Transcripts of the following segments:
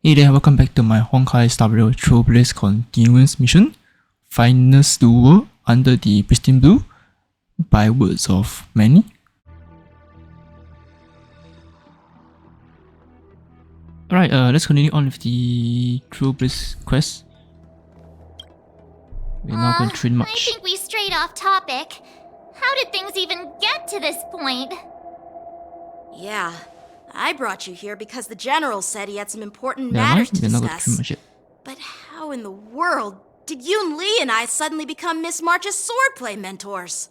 Hey there, welcome back to my Honkai Star Rail Trailblaze Continuance mission. Finest Duel under the Pristine Blue, by words of many. Alright, let's continue on with the Trailblaze quest. We're not going to train much. I think we strayed off topic. How did things even get to this point? Yeah, I brought you here because the general said he had some important Never matters mind, to we're not going to train discuss. much yet. But how in the world did Yoon Lee and I suddenly become Miss March's swordplay mentors?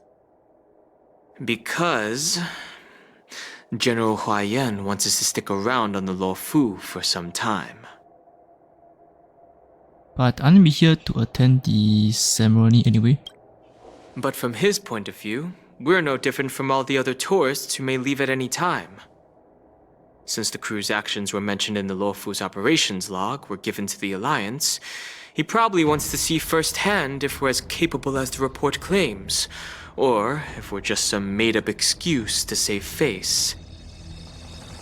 Because General Huaiyan wants us to stick around on the Lo Fu for some time. But aren't we here to attend the ceremony anyway? But from his point of view, we're no different from all the other tourists who may leave at any time. Since the crew's actions were mentioned in the Lo Fu's operations log were given to the Alliance, he probably wants to see firsthand if we're as capable as the report claims, or if we're just some made-up excuse to save face.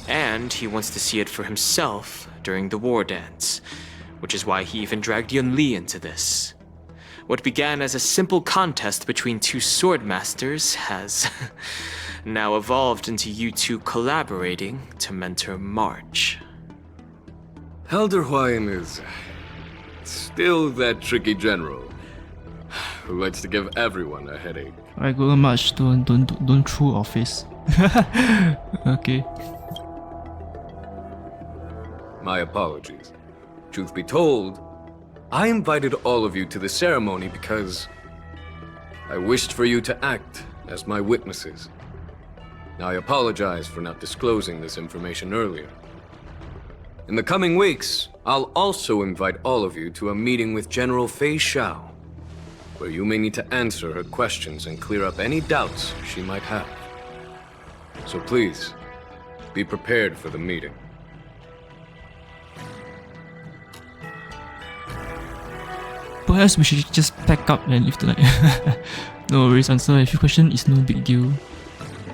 And he wants to see it for himself during the war dance, which is why he even dragged Yun Li into this. What began as a simple contest between two sword masters has now evolved into you two collaborating to mentor March. Elder Huayan is still that tricky general who likes to give everyone a headache. Alright, go on March, don't throw our face. Okay. My apologies. Truth be told, I invited all of you to the ceremony because I wished for you to act as my witnesses. I apologize for not disclosing this information earlier. In the coming weeks, I'll also invite all of you to a meeting with General Fei Xiao, where you may need to answer her questions and clear up any doubts she might have. So please, be prepared for the meeting. Perhaps we should just pack up and leave tonight. No worries, answer a few questions is no big deal.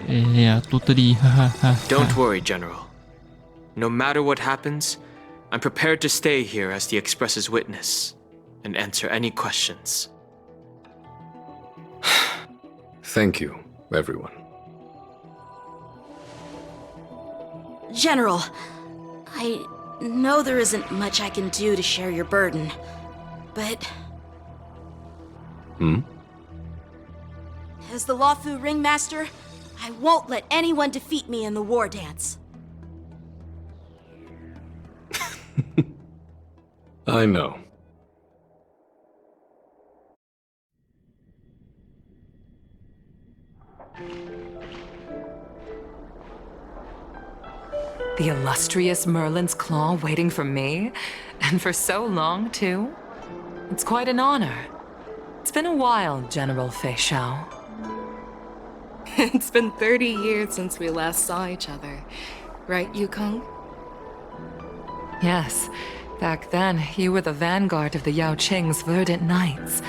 Yeah, totally. Don't worry, General. No matter what happens, I'm prepared to stay here as the Express's witness and answer any questions. Thank you, everyone. General, I know there isn't much I can do to share your burden, but... As the Lo Fu Ringmaster, I won't let anyone defeat me in the war dance. I know. The illustrious Merlin's Claw waiting for me? And for so long, too? It's quite an honor. It's been a while, General Fei Xiao. It's been 30 years since we last saw each other. Right, Yukong? Yes. Back then, you were the vanguard of the Yao Qing's Verdant Knights,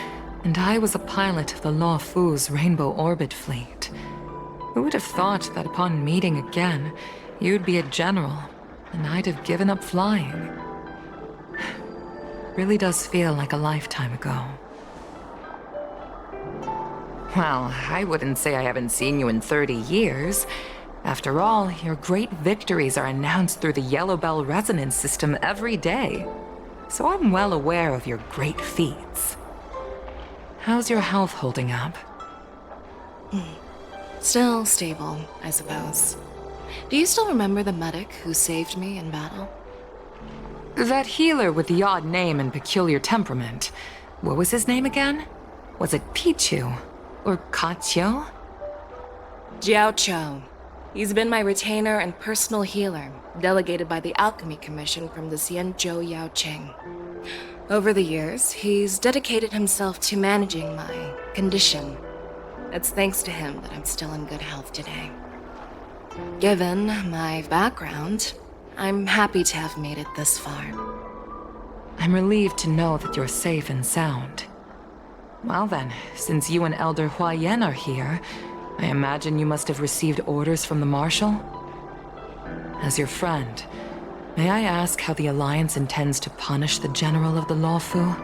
and I was a pilot of the Lo Fu's Rainbow Orbit Fleet. Who would have thought that upon meeting again, you'd be a general, and I'd have given up flying? Really does feel like a lifetime ago. Well, I wouldn't say I haven't seen you in 30 years. After all, your great victories are announced through the Yellow Bell resonance system every day. So I'm well aware of your great feats. How's your health holding up? Still stable, I suppose. Do you still remember the medic who saved me in battle? That healer with the odd name and peculiar temperament. What was his name again? Was it Pichu? Or Kachio? Jiao Cho. He's been my retainer and personal healer, delegated by the Alchemy Commission from the Xianzhou Yao Qing. Over the years, he's dedicated himself to managing my condition. It's thanks to him that I'm still in good health today. Given my background, I'm happy to have made it this far. I'm relieved to know that you're safe and sound. Well then, since you and Elder Huaiyan are here, I imagine you must have received orders from the Marshal? As your friend, May I ask how the Alliance intends to punish the General of the Lawfu?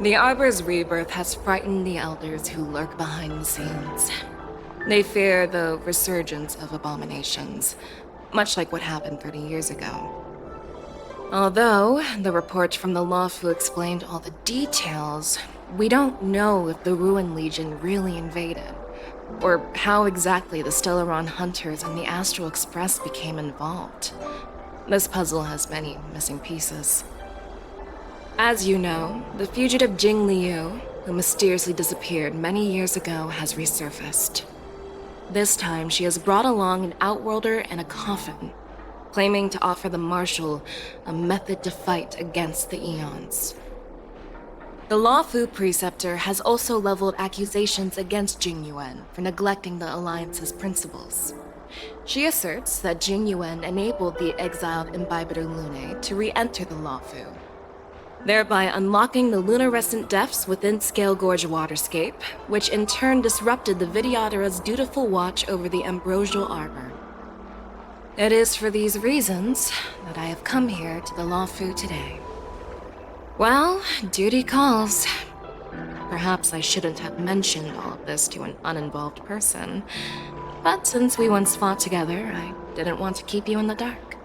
The Arbor's rebirth has frightened the elders who lurk behind the scenes. They fear the resurgence of abominations, much like what happened 30 years ago. Although the report from the Lawfu explained all the details, we don't know if the Ruin Legion really invaded, or how exactly the Stellaron Hunters and the Astral Express became involved. This puzzle has many missing pieces. As you know, the fugitive Jing Liu, who mysteriously disappeared many years ago, has resurfaced. This time, she has brought along an Outworlder and a coffin, claiming to offer the Marshal a method to fight against the Eons. The Lawfu Preceptor has also leveled accusations against Jing Yuan for neglecting the Alliance's principles. She asserts that Jing Yuan enabled the exiled Imbibitor Lunae to re-enter the Lawfu, thereby unlocking the lunarescent depths within Scale Gorge Waterscape, which in turn disrupted the Vidyadhara's dutiful watch over the Ambrosial Arbor. It is for these reasons that I have come here to the Lawfu today. Well, duty calls. Perhaps I shouldn't have mentioned all of this to an uninvolved person, but since we once fought together, I didn't want to keep you in the dark.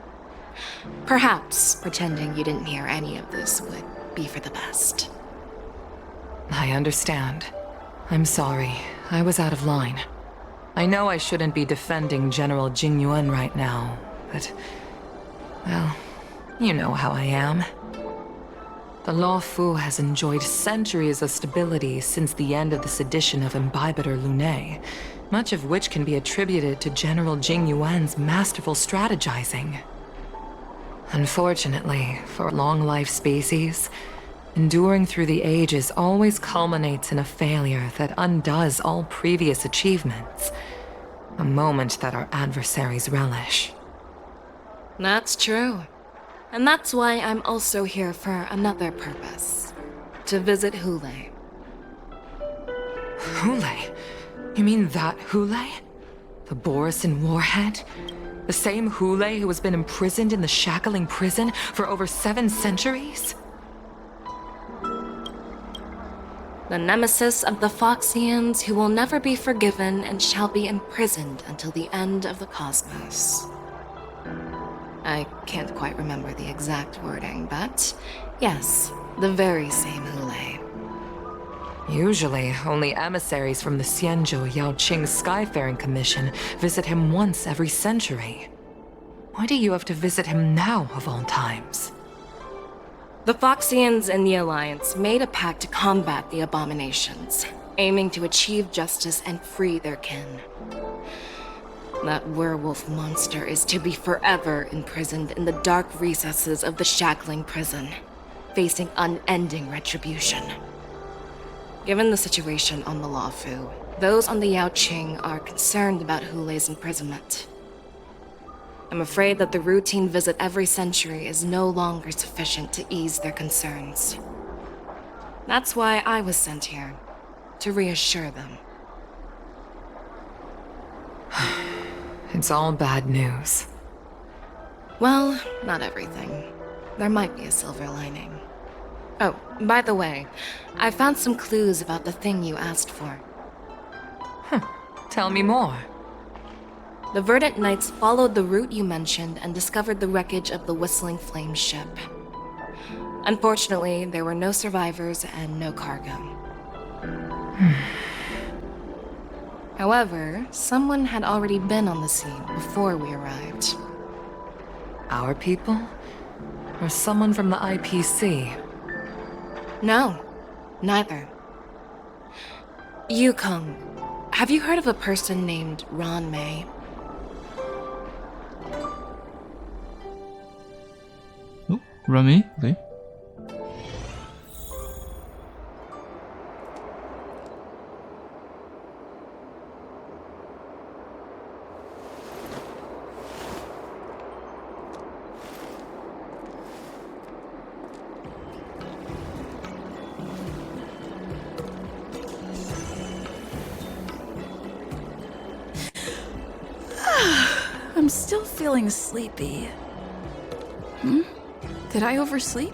Perhaps pretending you didn't hear any of this would be for the best. I understand. I'm sorry. I was out of line. I know I shouldn't be defending General Jing Yuan right now, but... well, you know how I am. The Lawfu has enjoyed centuries of stability since the end of the sedition of Imbibitor Lunae, much of which can be attributed to General Jing Yuan's masterful strategizing. Unfortunately, for long-life species, enduring through the ages always culminates in a failure that undoes all previous achievements, a moment that our adversaries relish. That's true. And that's why I'm also here for another purpose. To visit Hule. Hule? You mean that Hule? The Borisin warhead? The same Hule who has been imprisoned in the Shackling prison for over 7 centuries? The nemesis of the Foxians who will never be forgiven and shall be imprisoned until the end of the cosmos. I can't quite remember the exact wording, but yes, the very same Hule. Usually, only emissaries from the Xianzhou Yaoqing Skyfaring Commission visit him once every century. Why do you have to visit him now, of all times? The Foxians and the Alliance made a pact to combat the abominations, aiming to achieve justice and free their kin. That werewolf monster is to be forever imprisoned in the dark recesses of the Shackling prison, facing unending retribution. Given the situation on the Lawfu, those on the Yaoqing are concerned about Hule's imprisonment. I'm afraid that the routine visit every century is no longer sufficient to ease their concerns. That's why I was sent here, to reassure them. It's all bad news. Well, not everything. There might be a silver lining. Oh, by the way, I found some clues about the thing you asked for. Tell me more. The Verdant Knights followed the route you mentioned and discovered the wreckage of the Whistling Flame ship. Unfortunately, there were no survivors and no cargo. However, someone had already been on the scene before we arrived. Our people? Or someone from the IPC? No, neither. Yukong, have you heard of a person named Ron May? Oh, Rami, okay. I'm still feeling sleepy. Did I oversleep?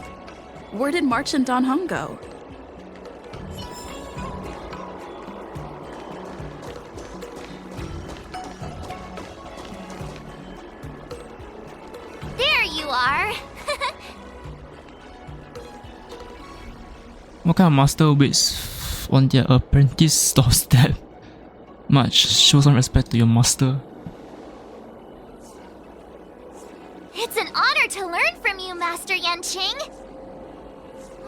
Where did March and Don Hung go? There you are. What kind of master waits on their apprentice doorstep? Much. Show some respect to your master. It's an honor to learn from you, Master Yanqing.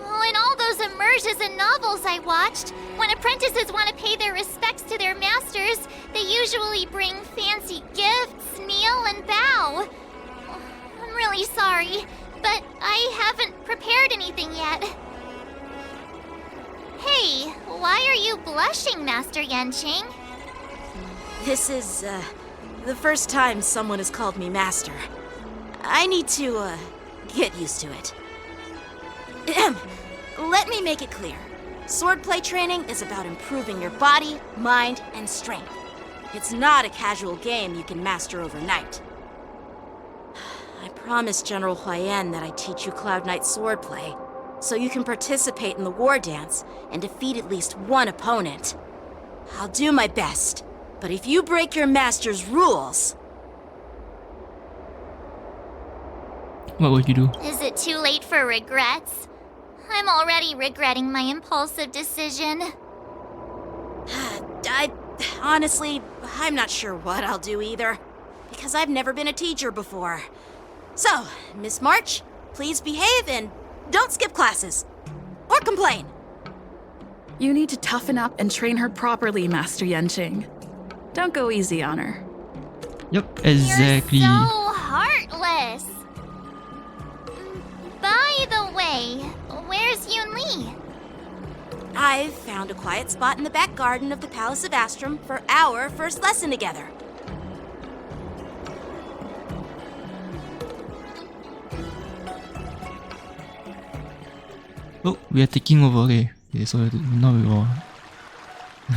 Oh, in all those immersions and novels I watched, when apprentices want to pay their respects to their masters, they usually bring fancy gifts, kneel, and bow. Oh, I'm really sorry, but I haven't prepared anything yet. Hey, why are you blushing, Master Yanqing? This is, the first time someone has called me master. I need to, get used to it. Let me make it clear. Swordplay training is about improving your body, mind, and strength. It's not a casual game you can master overnight. I promised General Huayan that I'd teach you Cloud Knight swordplay, so you can participate in the war dance and defeat at least one opponent. I'll do my best, but if you break your master's rules... What would you do? Is it too late for regrets? I'm already regretting my impulsive decision. Honestly, I'm not sure what I'll do either, because I've never been a teacher before. So, Miss March, please behave and don't skip classes. Or complain. You need to toughen up and train her properly, Master Yanqing. Don't go easy on her. Yep, exactly. You're so heartless. By the way, where's Yoon Lee? I've found a quiet spot in the back garden of the Palace of Astrum for our first lesson together. Oh, we are taking over. Okay, so now we are.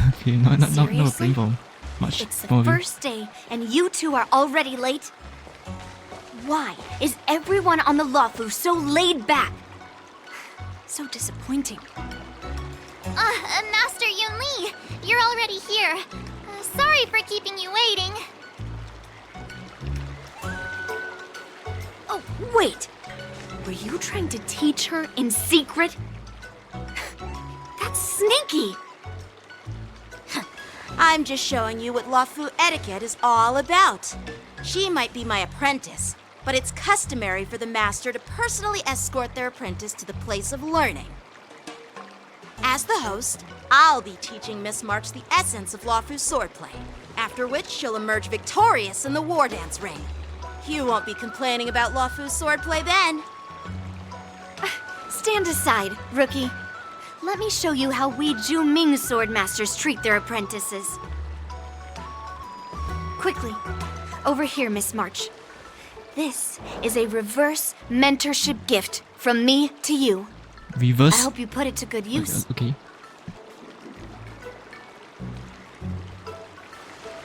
Okay, now we're playing for much. It's the more of you. first day, and you two are already late? Why is everyone on the Luofu so laid back? So disappointing. Master Yoon Lee, you're already here. Sorry for keeping you waiting. Oh, wait! Were you trying to teach her in secret? That's sneaky! I'm just showing you what Luofu etiquette is all about. She might be my apprentice, but it's customary for the master to personally escort their apprentice to the place of learning. As the host, I'll be teaching Miss March the essence of Luofu swordplay, after which she'll emerge victorious in the war dance ring. You won't be complaining about Luofu swordplay then. Stand aside, rookie. Let me show you how we Ju-Ming sword masters treat their apprentices. Quickly, over here, Miss March. This is a reverse mentorship gift from me to you. Reverse. I hope you put it to good use. Okay.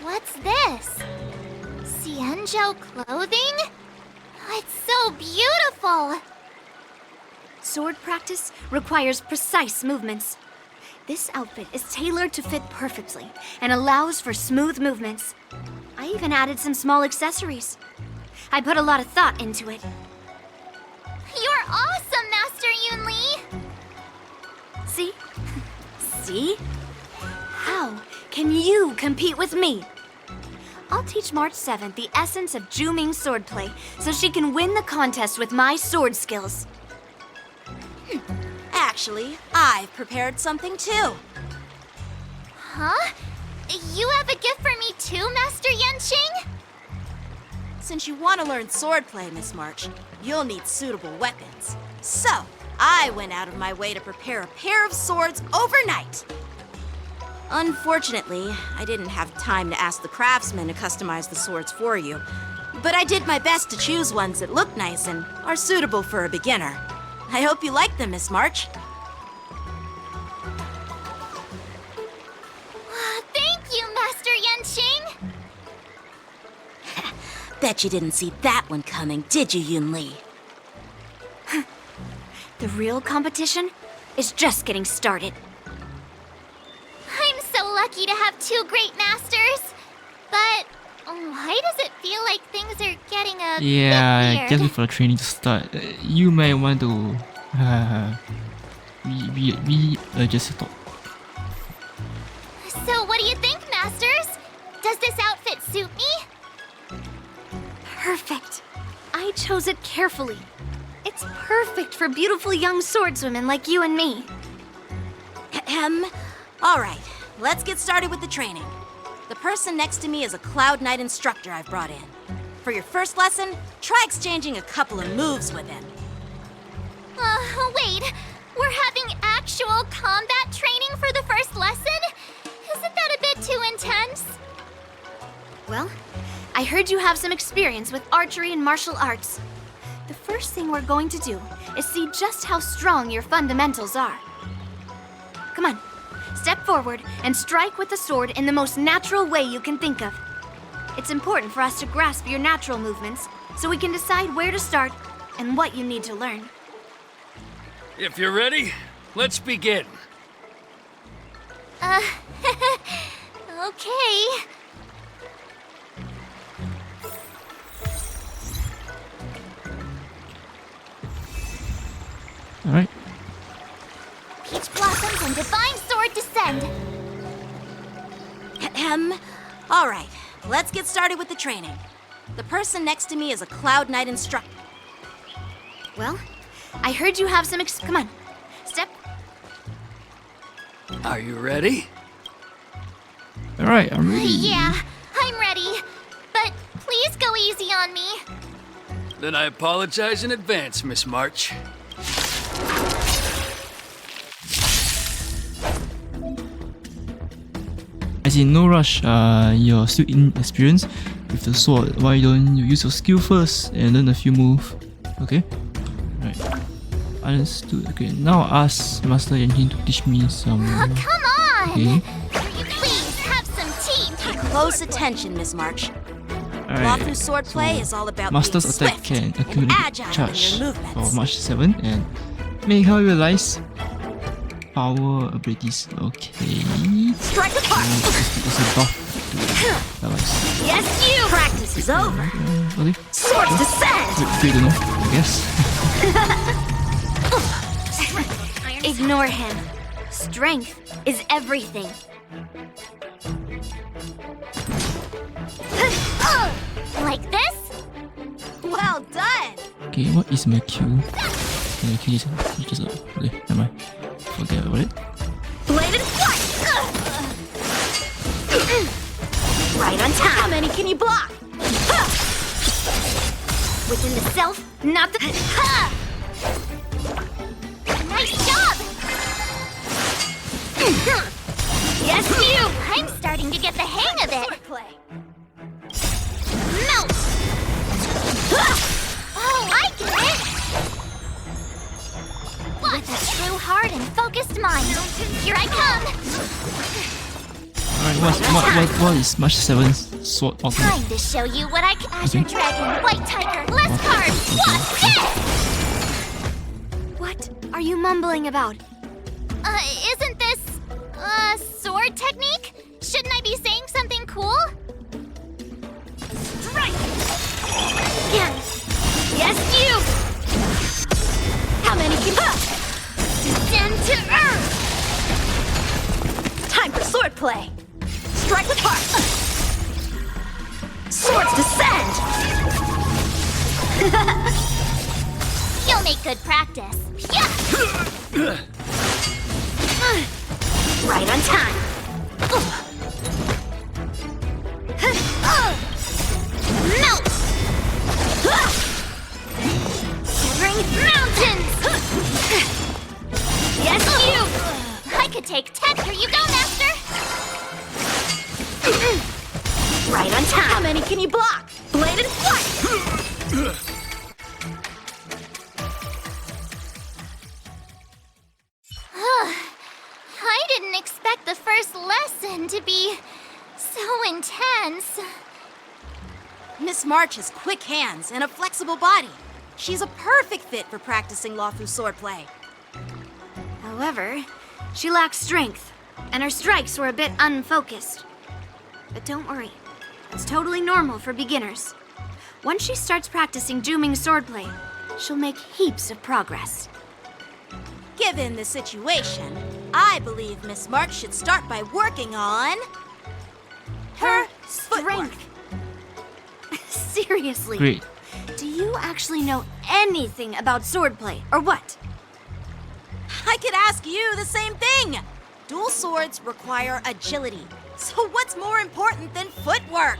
What's this? Xianzhou clothing? It's so beautiful! Sword practice requires precise movements. This outfit is tailored to fit perfectly and allows for smooth movements. I even added some small accessories. I put a lot of thought into it. You're awesome, Master Yoon Lee! See? See? How can you compete with me? I'll teach March 7th the essence of Ju-Ming swordplay so she can win the contest with my sword skills. Actually, I've prepared something too. Huh? You have a gift for me too, Master Yanqing? Since you want to learn swordplay, Miss March, you'll need suitable weapons. So, I went out of my way to prepare a pair of swords overnight. Unfortunately, I didn't have time to ask the craftsman to customize the swords for you, but I did my best to choose ones that look nice and are suitable for a beginner. I hope you like them, Miss March. Thank you, Master Yanqing! Bet you didn't see that one coming, did you, Yoon Lee? The real competition is just getting started. I'm so lucky to have two great masters. But why does it feel like things are getting a Yeah, bit I weird? guess before training to start, you may want to readjust your thought. So what do you think, masters? Does this outfit suit me? Perfect. I chose it carefully. It's perfect for beautiful young swordswomen like you and me. All right, let's get started with the training. The person next to me is a Cloud Knight instructor I've brought in. For your first lesson, try exchanging a couple of moves with him. Wait. We're having actual combat training for the first lesson? Isn't that a bit too intense? Well, I heard you have some experience with archery and martial arts. The first thing we're going to do is see just how strong your fundamentals are. Come on, step forward and strike with the sword in the most natural way you can think of. It's important for us to grasp your natural movements so we can decide where to start and what you need to learn. If you're ready, let's begin. Okay. Alright. Peach blossoms and divine sword descend. All right, let's get started with the training. The person next to me is a Cloud Knight instructor. Well, I heard you have some come on, step. Are you ready? Alright, I'm ready. Yeah, I'm ready. But please go easy on me. Then I apologize in advance, Miss March. As in, no rush. You're still inexperienced with the sword. Why don't you use your skill first and learn a few moves? Okay? Right. Understood. Okay, now ask Master Yanjin to teach me some. Come on! Okay. Please have some tea. Pay close attention, Miss March. Alright. Lawful swordplay is all about Master's being attack swift can and accumulate agile charge in your for movements. March 7 and make her realize power abilities. Okay. Strike with heart. It's a buff to allies. Yes, you. Practice is over. Okay. Swords descend. Good to know, I guess. Ignore him. Strength is everything. Like this? Well done. Okay, what is my Q? My Q is just okay, never mind. Forget about it. Bladed flight. Right on time. How many can you block? Within the self, not the. Nice job! Yes, you! I'm starting to get the hang of it. Swordplay. Melt! Oh, I get it! With a true heart and focused mind, here I come! Alright, what is March 7's sword ultimate? Time to show you what I can. Azure Dragon, White Tiger, less cards! What are you mumbling about? Isn't this sword technique? Shouldn't I be saying something cool? Strike. Yes, you! How many can you? Descend to earth! Time for swordplay. Strike with heart. Swords descend. You'll make good practice. Yeah! Right on time. Melt! Severing mountains! Yes, you! I could take 10. Here you go, Master! Right on time. How many can you block? Bladed flight. I didn't expect the first lesson to be so intense. Miss March has quick hands and a flexible body. She's a perfect fit for practicing Lawfu swordplay. However, she lacks strength, and her strikes were a bit unfocused. But don't worry, that's totally normal for beginners. Once she starts practicing Juming swordplay, she'll make heaps of progress. Given the situation, I believe Miss March should start by working on her strength. Seriously? Great. Do you actually know anything about swordplay, or what? I could ask you the same thing. Dual swords require agility. So what's more important than footwork?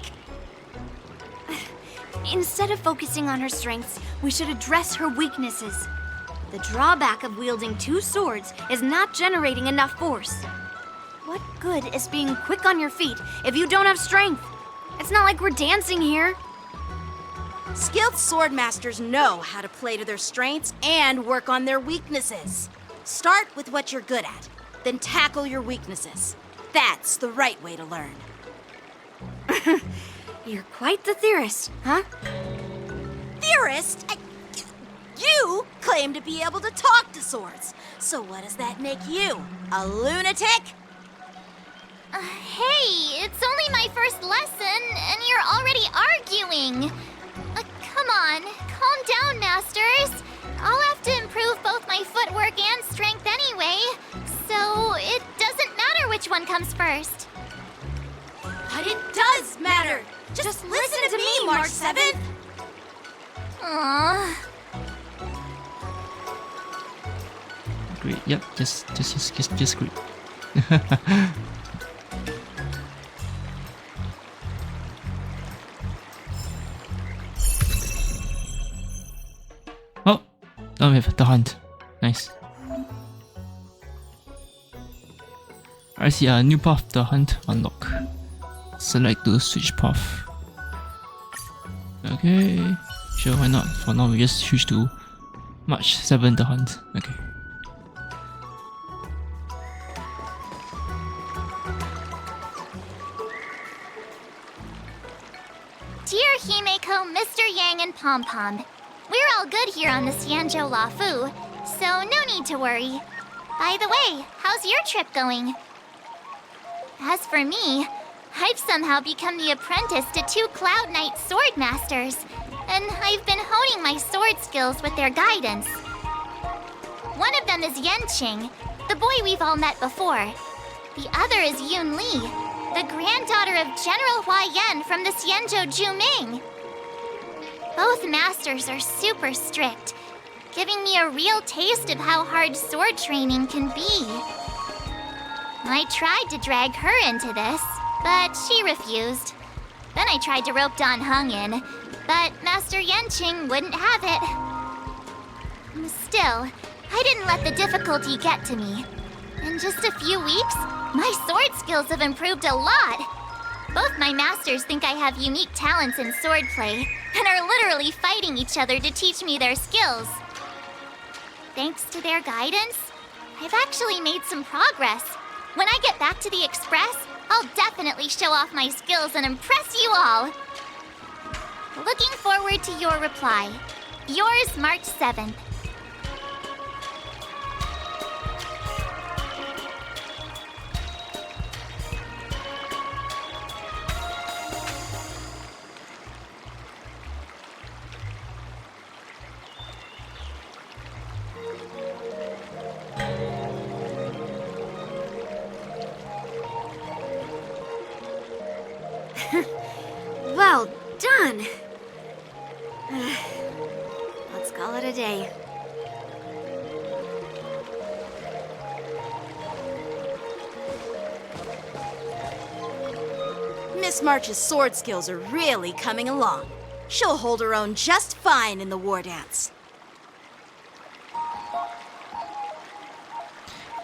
Instead of focusing on her strengths, we should address her weaknesses. The drawback of wielding two swords is not generating enough force. What good is being quick on your feet if you don't have strength? It's not like we're dancing here. Skilled sword masters know how to play to their strengths and work on their weaknesses. Start with what you're good at, then tackle your weaknesses. That's the right way to learn. You're quite the theorist, huh? Theorist? You claim to be able to talk to swords. So what does that make you? A lunatic? Hey, it's only my first lesson, and you're already arguing. Come on, calm down, Masters. I'll have to improve both my footwork and strength anyway, so it doesn't matter which one comes first. But it does matter. Just listen to me, March 7th. Aww. Great. Yep. Just great. Oh, now we have the hunt. Nice. I see a new path. The hunt unlock. Select to switch path. Okay. Sure, why not? For now, we just switch to March 7 the hunt. Okay. Dear Himeko, Mr. Yang, and Pom Pom, we're all good here on the Xianzhou Lafu, so no need to worry. By the way, how's your trip going? As for me, I've somehow become the apprentice to 2 Cloud Knight sword masters, and I've been honing my sword skills with their guidance. One of them is Yanqing, the boy we've all met before. The other is Yun Li, the granddaughter of General Hua Yan from the Xianzhou Juming. Both masters are super strict, giving me a real taste of how hard sword training can be. I tried to drag her into this, but she refused. Then I tried to rope Dan Heng in, but Master Yanqing wouldn't have it. Still, I didn't let the difficulty get to me. In just a few weeks, my sword skills have improved a lot. Both my masters think I have unique talents in swordplay, and are literally fighting each other to teach me their skills. Thanks to their guidance, I've actually made some progress. When I get back to the Express, I'll definitely show off my skills and impress you all. Looking forward to your reply. Yours, March 7th. Well done! Let's call it a day. Miss March's sword skills are really coming along. She'll hold her own just fine in the war dance.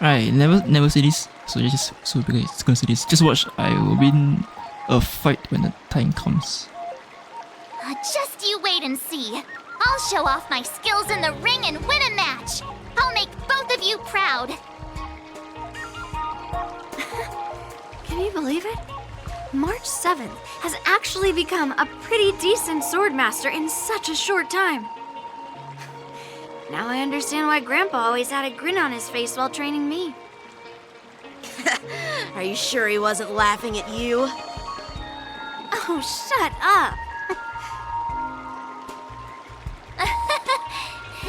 Right, never say this. So just it's gonna say this. Just watch. I will win a fight when the time comes. Just you wait and see. I'll show off my skills in the ring and win a match. I'll make both of you proud. Can you believe it? March 7th has actually become a pretty decent swordmaster in such a short time. Now I understand why Grandpa always had a grin on his face while training me. Are you sure he wasn't laughing at you? Oh, shut up!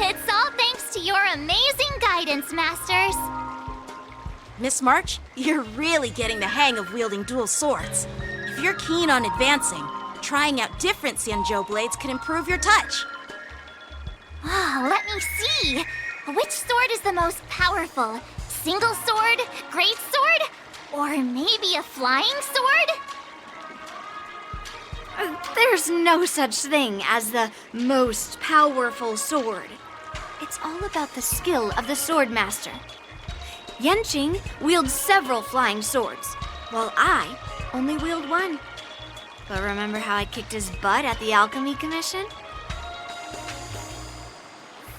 It's all thanks to your amazing guidance, Masters. Miss March, you're really getting the hang of wielding dual swords. If you're keen on advancing, trying out different Xianzhou blades can improve your touch. Let me see. Which sword is the most powerful? Single sword? Great sword? Or maybe a flying sword? There's no such thing as the most powerful sword. It's all about the skill of the sword master. Yanqing wields several flying swords, while I only wield one. But remember how I kicked his butt at the Alchemy Commission?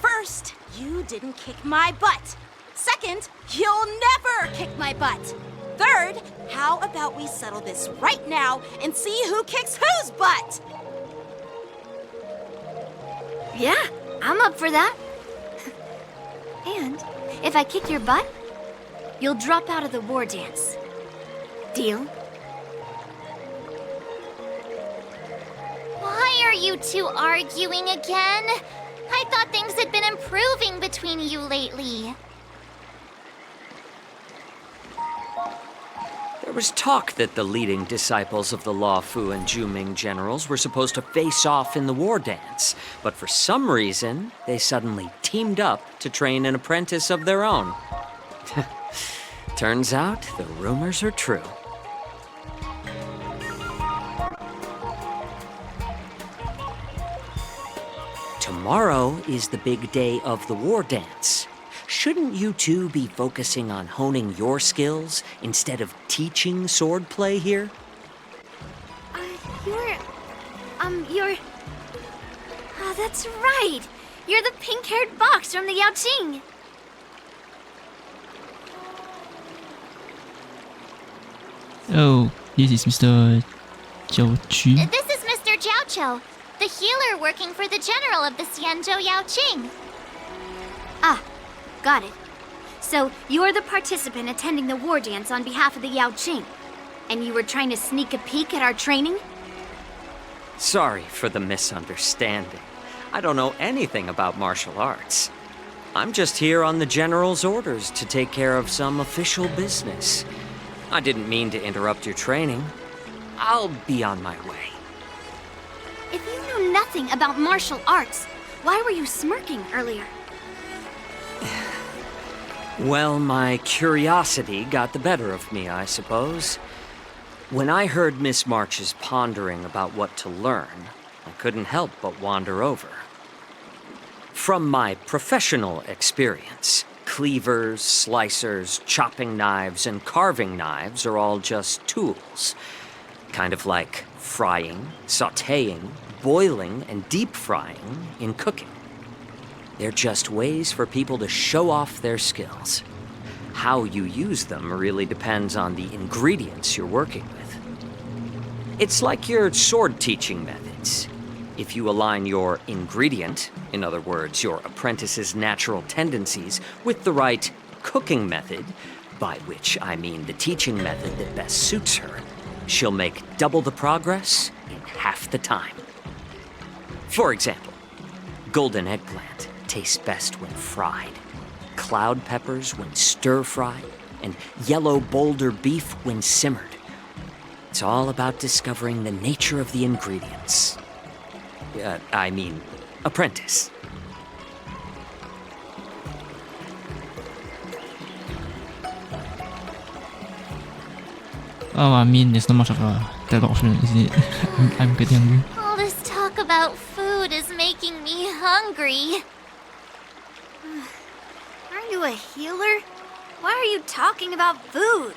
First, you didn't kick my butt. Second, you'll never kick my butt. Third, how about we settle this right now and see who kicks whose butt? Yeah, I'm up for that. And if I kick your butt, you'll drop out of the war dance. Deal? Why are you two arguing again? I thought things had been improving between you lately. There was talk that the leading disciples of the Law Fu and Juming generals were supposed to face off in the war dance, but for some reason, they suddenly teamed up to train an apprentice of their own. Turns out, the rumors are true. Tomorrow is the big day of the war dance. Shouldn't you two be focusing on honing your skills instead of teaching swordplay here? You're... Oh, that's right. You're the pink-haired box from the Yaoqing. Oh, this is Mr. Jiao Qu. This is Mr. Jiao Chou, the healer working for the general of the Xianzhou Yaoqing. Ah, got it. So, you're the participant attending the war dance on behalf of the Yaoqing. And you were trying to sneak a peek at our training? Sorry for the misunderstanding. I don't know anything about martial arts. I'm just here on the general's orders to take care of some official business. I didn't mean to interrupt your training. I'll be on my way. If you knew nothing about martial arts, why were you smirking earlier? Well, my curiosity got the better of me, I suppose. When I heard Miss March's pondering about what to learn, I couldn't help but wander over. From my professional experience, cleavers, slicers, chopping knives, and carving knives are all just tools. Kind of like frying, sautéing, boiling, and deep frying in cooking. They're just ways for people to show off their skills. How you use them really depends on the ingredients you're working with. It's like your sword teaching methods. If you align your ingredient, in other words, your apprentice's natural tendencies, with the right cooking method, by which I mean the teaching method that best suits her, she'll make double the progress in half the time. For example, golden eggplant tastes best when fried, cloud peppers when stir-fried, and yellow boulder beef when simmered. It's all about discovering the nature of the ingredients. Apprentice. Oh, I mean, there's not much of a that option, isn't it? I'm getting hungry. All this talk about food is making me hungry. Aren't you a healer? Why are you talking about food?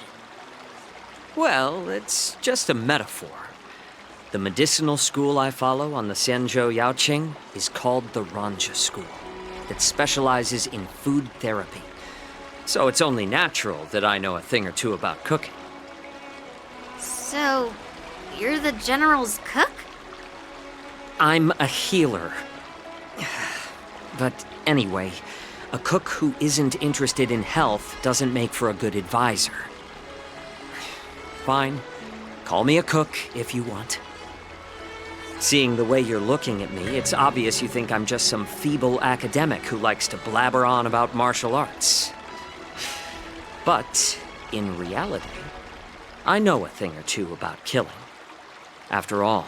Well, it's just a metaphor. The medicinal school I follow on the Xianzhou Yaoqing is called the Ranja School, that specializes in food therapy. So it's only natural that I know a thing or two about cooking. So, you're the general's cook? I'm a healer. But Anyway, a cook who isn't interested in health doesn't make for a good advisor. Fine. Call me a cook if you want. Seeing the way you're looking at me, it's obvious you think I'm just some feeble academic who likes to blabber on about martial arts. But, in reality, I know a thing or two about killing. After all,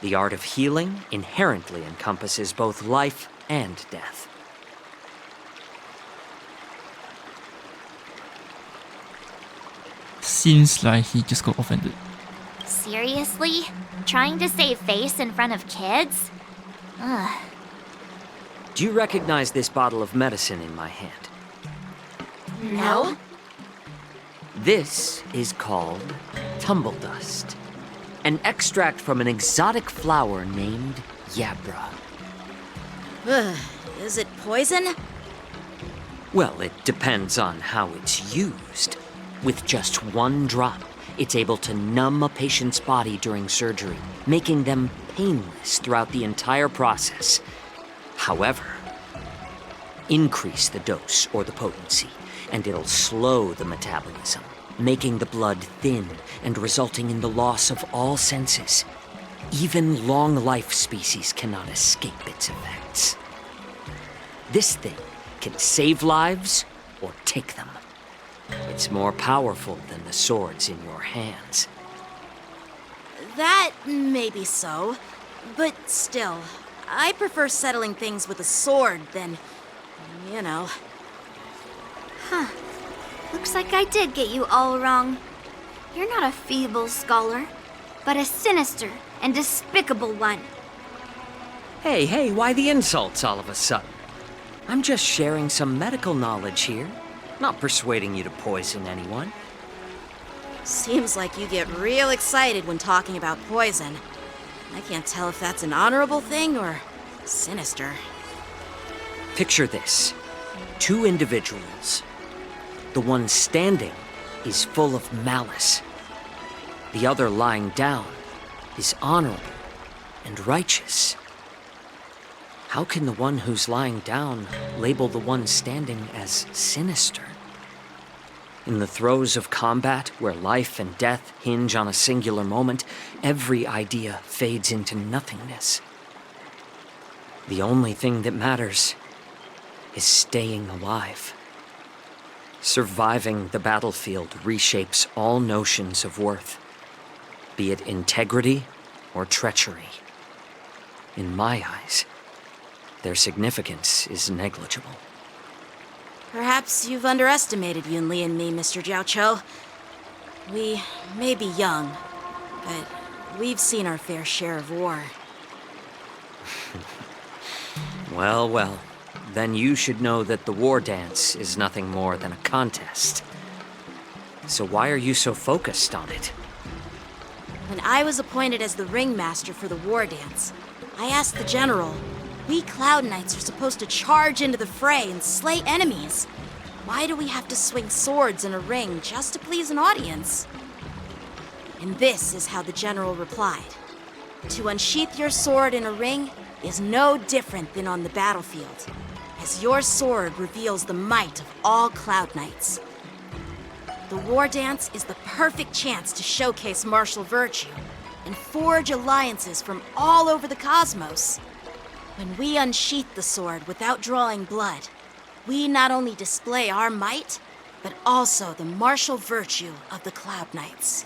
the art of healing inherently encompasses both life and death. Seems like he just got offended. Seriously? Trying to save face in front of kids? Ugh. Do you recognize this bottle of medicine in my hand? No? This is called tumble dust, an extract from an exotic flower named Yabra. Ugh, is it poison? Well, it depends on how it's used. With just one drop, it's able to numb a patient's body during surgery, making them painless throughout the entire process. However, increase the dose or the potency, and it'll slow the metabolism, making the blood thin and resulting in the loss of all senses. Even long-life species cannot escape its effects. This thing can save lives or take them. It's more powerful than the swords in your hands. That may be so, but still, I prefer settling things with a sword than, you know. Huh. Looks like I did get you all wrong. You're not a feeble scholar, but a sinister and despicable one. Hey, why the insults all of a sudden? I'm just sharing some medical knowledge here, not persuading you to poison anyone. Seems like you get real excited when talking about poison. I can't tell if that's an honorable thing or sinister. Picture this. 2 individuals. The one standing is full of malice. The other lying down is honorable and righteous. How can the one who's lying down label the one standing as sinister? In the throes of combat, where life and death hinge on a singular moment, every idea fades into nothingness. The only thing that matters is staying alive. Surviving the battlefield reshapes all notions of worth, be it integrity or treachery. In my eyes, their significance is negligible. Perhaps you've underestimated Yun Li and me, Mr. Jiao Cho. We may be young, but we've seen our fair share of war. Well, then you should know that the war dance is nothing more than a contest. So why are you so focused on it? When I was appointed as the ringmaster for the war dance, I asked the general, we Cloud Knights are supposed to charge into the fray and slay enemies. Why do we have to swing swords in a ring just to please an audience? And this is how the general replied. To unsheath your sword in a ring is no different than on the battlefield, as your sword reveals the might of all Cloud Knights. The war dance is the perfect chance to showcase martial virtue and forge alliances from all over the cosmos. When we unsheath the sword without drawing blood, we not only display our might, but also the martial virtue of the Cloud Knights.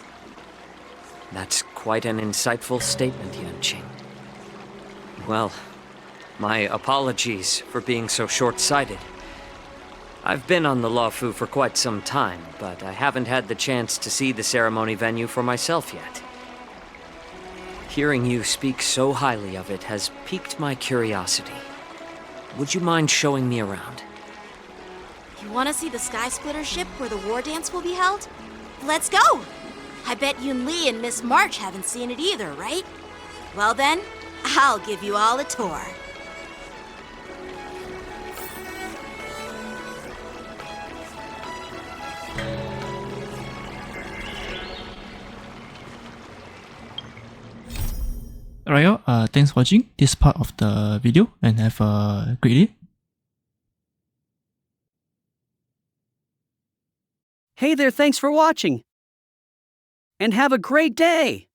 That's quite an insightful statement, Yanqing. Well, my apologies for being so short-sighted. I've been on the Luofu for quite some time, but I haven't had the chance to see the ceremony venue for myself yet. Hearing you speak so highly of it has piqued my curiosity. Would you mind showing me around? You want to see the Sky Splitter ship where the war dance will be held? Let's go! I bet Yun Li and Miss March haven't seen it either, right? Well then, I'll give you all a tour. Alright, thanks for watching this part of the video and have a great day. Hey there, thanks for watching. And have a great day!